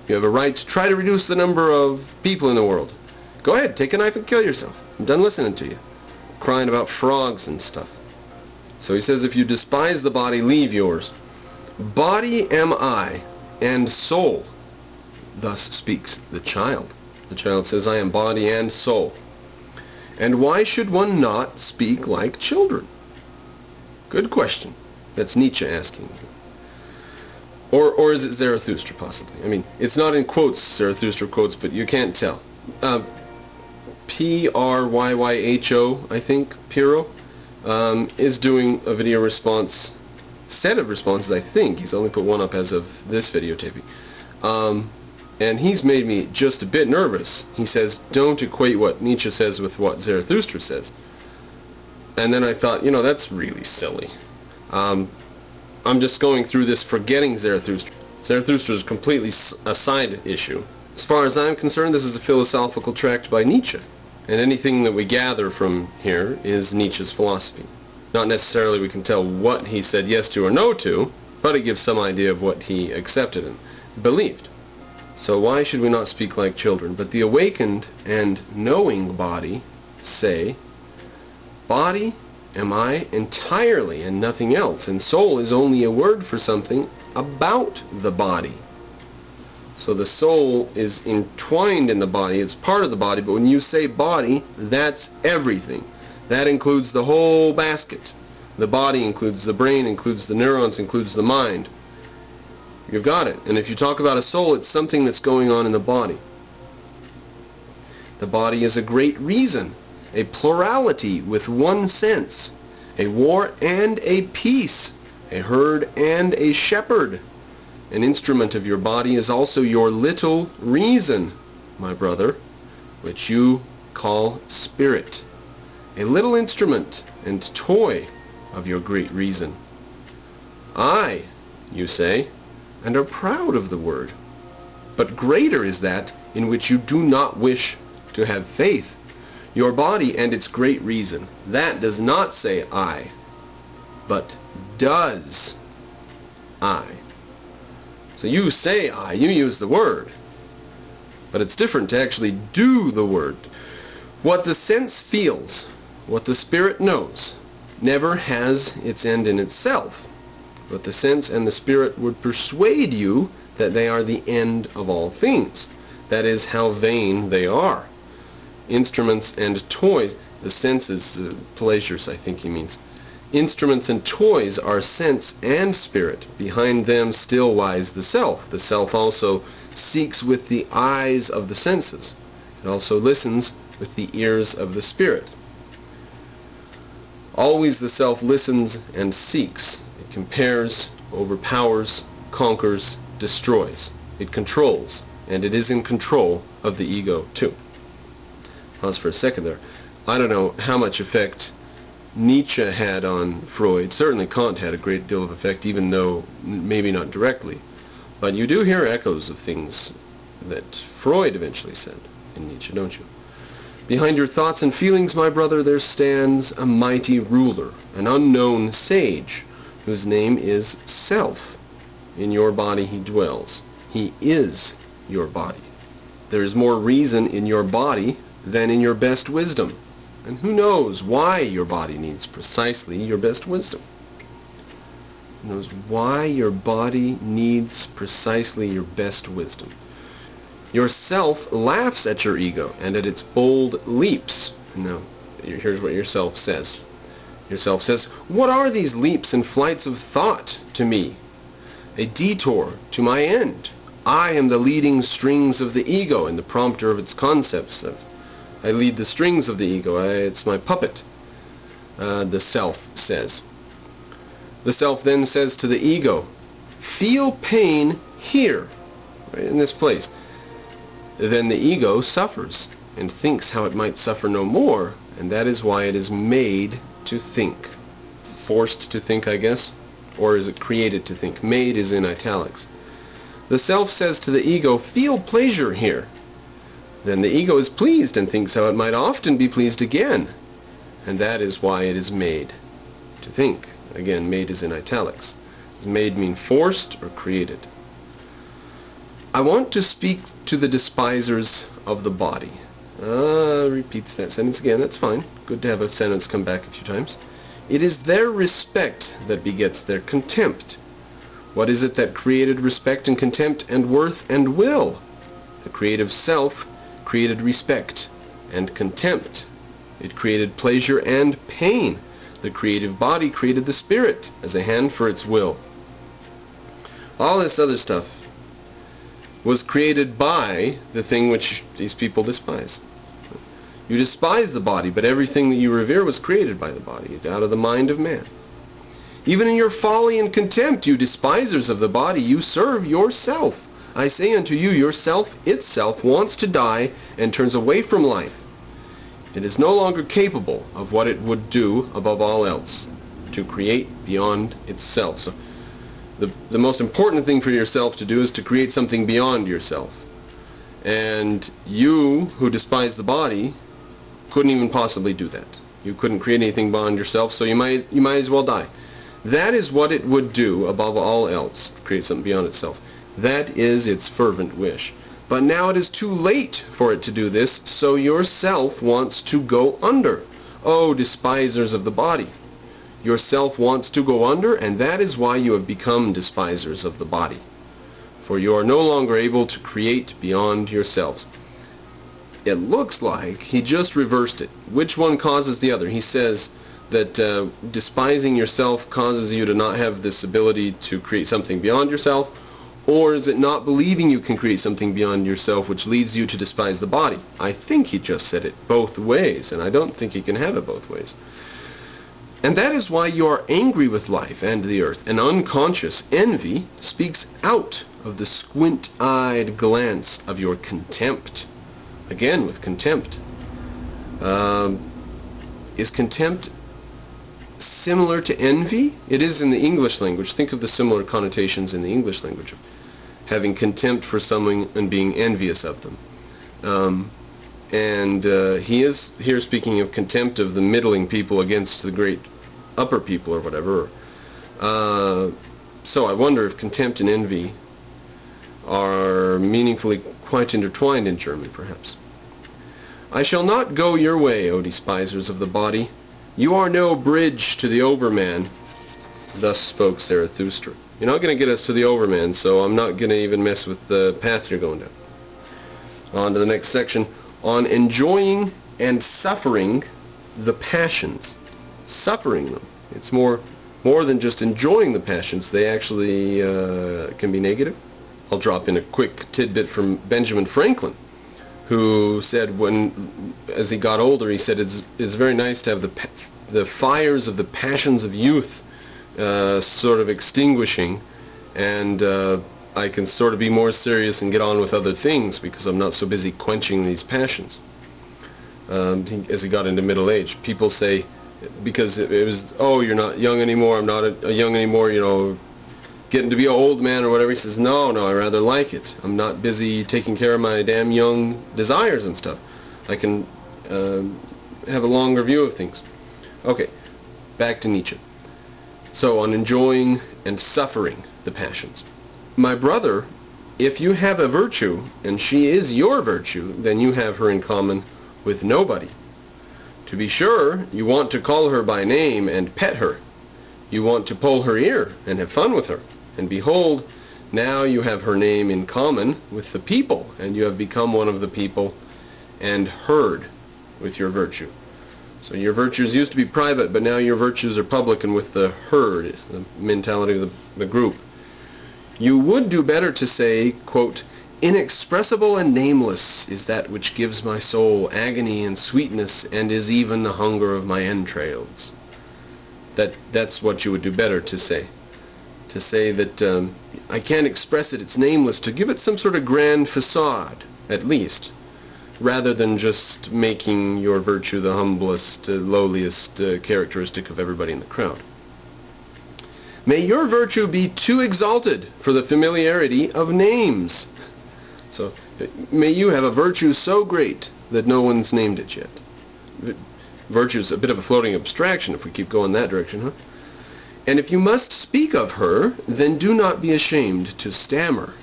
You have a right to try to reduce the number of people in the world. Go ahead, take a knife and kill yourself. I'm done listening to you. Crying about frogs and stuff. So he says, if you despise the body, leave yours. Body am I, and soul. Thus speaks the child. The child says, I am body and soul. And why should one not speak like children? Good question. That's Nietzsche asking. Or is it Zarathustra, possibly? I mean, it's not in quotes, Zarathustra quotes, but you can't tell. P-R-Y-Y-H-O, I think, Piro, is doing a video response, set of responses, I think. He's only put one up as of this videotaping. And he's made me just a bit nervous. He says, don't equate what Nietzsche says with what Zarathustra says. And then I thought, you know, that's really silly. I'm just going through this forgetting Zarathustra. Zarathustra is completely a side issue. As far as I'm concerned, this is a philosophical tract by Nietzsche. And anything that we gather from here is Nietzsche's philosophy. Not necessarily we can tell what he said yes to or no to, but it gives some idea of what he accepted and believed. So why should we not speak like children? But the awakened and knowing body say, body am I entirely and nothing else, and soul is only a word for something about the body. So the soul is entwined in the body, it's part of the body, but when you say body, that's everything. That includes the whole basket. The body includes the brain, includes the neurons, includes the mind. You've got it. And if you talk about a soul, it's something that's going on in the body. The body is a great reason, a plurality with one sense, a war and a peace, a herd and a shepherd. An instrument of your body is also your little reason, my brother, which you call spirit. A little instrument and toy of your great reason. I, you say, and are proud of the word. But greater is that in which you do not wish to have faith. Your body and its great reason, that does not say I, but does I. So you say I, you use the word, but it's different to actually do the word. What the sense feels, what the spirit knows, never has its end in itself. But the sense and the spirit would persuade you that they are the end of all things. That is how vain they are. Instruments and toys, the senses, pleasures I think he means. Instruments and toys are sense and spirit. Behind them still lies the self. The self also seeks with the eyes of the senses. It also listens with the ears of the spirit. Always the self listens and seeks. It compares, overpowers, conquers, destroys. It controls, and it is in control of the ego too. Pause for a second there. I don't know how much effect Nietzsche had on Freud. Certainly Kant had a great deal of effect, even though maybe not directly. But you do hear echoes of things that Freud eventually said in Nietzsche, don't you? Behind your thoughts and feelings, my brother, there stands a mighty ruler, an unknown sage, whose name is Self. In your body he dwells. He is your body. There is more reason in your body than in your best wisdom. And who knows why your body needs precisely your best wisdom? Who knows why your body needs precisely your best wisdom? Your self laughs at your ego and at its bold leaps. Now, here's what your self says. Your self says, what are these leaps and flights of thought to me? A detour to my end. I am the leading strings of the ego and the prompter of its concepts. I lead the strings of the ego. It's my puppet, the self says. The self then says to the ego, feel pain here, right in this place. Then the ego suffers and thinks how it might suffer no more, and that is why it is made to think. Forced to think, I guess, or is it created to think? Made is in italics. The self says to the ego, feel pleasure here. Then the ego is pleased and thinks how it might often be pleased again, and that is why it is made to think. Again, made is in italics. Does made mean forced or created? I want to speak to the despisers of the body. Repeats that sentence again. That's fine. Good to have a sentence come back a few times. It is their respect that begets their contempt. What is it that created respect and contempt and worth and will? The creative self created respect and contempt. It created pleasure and pain. The creative body created the spirit as a hand for its will. All this other stuff was created by the thing which these people despise. You despise the body, but everything that you revere was created by the body, out of the mind of man. Even in your folly and contempt, you despisers of the body, you serve yourself. I say unto you, yourself itself wants to die and turns away from life. It is no longer capable of what it would do above all else, to create beyond itself. So the most important thing for yourself to do is to create something beyond yourself. And you, who despise the body, couldn't even possibly do that. You couldn't create anything beyond yourself, so you might as well die. That is what it would do above all else, create something beyond itself. That is its fervent wish. But now it is too late for it to do this, so yourself wants to go under. Oh, despisers of the body! Yourself wants to go under, and that is why you have become despisers of the body. For you are no longer able to create beyond yourselves. It looks like he just reversed it. Which one causes the other? He says that despising yourself causes you to not have this ability to create something beyond yourself, or is it not believing you can create something beyond yourself which leads you to despise the body? I think he just said it both ways, and I don't think he can have it both ways. And that is why you are angry with life and the earth. An unconscious envy speaks out of the squint-eyed glance of your contempt. Again, with contempt. Is contempt similar to envy? It is in the English language. Think of the similar connotations in the English language of having contempt for someone and being envious of them. He is here speaking of contempt of the middling people against the great upper people or whatever. So I wonder if contempt and envy are meaningfully quite intertwined in German, perhaps. I shall not go your way, O despisers of the body. You are no bridge to the overman. Thus spoke Zarathustra. You're not going to get us to the overman, so I'm not going to even mess with the path you're going down. On to the next section. On enjoying and suffering the passions. Suffering them. It's more than just enjoying the passions. They actually can be negative. I'll drop in a quick tidbit from Benjamin Franklin, who said as he got older, he said it's very nice to have the fires of the passions of youth sort of extinguishing, and I can sort of be more serious and get on with other things because I'm not so busy quenching these passions. As he got into middle age, people say, because it was, oh, you're not young anymore, I'm not a young anymore, you know, getting to be an old man or whatever. He says, no, I rather like it. I'm not busy taking care of my damn young desires and stuff. I can have a longer view of things. Okay, back to Nietzsche. So, on enjoying and suffering the passions. My brother, if you have a virtue, and she is your virtue, then you have her in common with nobody. To be sure, you want to call her by name and pet her. You want to pull her ear and have fun with her. And behold, now you have her name in common with the people, and you have become one of the people and herd with your virtue. So your virtues used to be private, but now your virtues are public and with the herd, the mentality of the group. You would do better to say, quote, inexpressible and nameless is that which gives my soul agony and sweetness, and is even the hunger of my entrails. That's what you would do better to say. To say that I can't express it, it's nameless, to give it some sort of grand facade, at least, rather than just making your virtue the humblest, lowliest characteristic of everybody in the crowd. May your virtue be too exalted for the familiarity of names. So, may you have a virtue so great that no one's named it yet. Virtue is a bit of a floating abstraction if we keep going that direction, huh? And if you must speak of her, then do not be ashamed to stammer.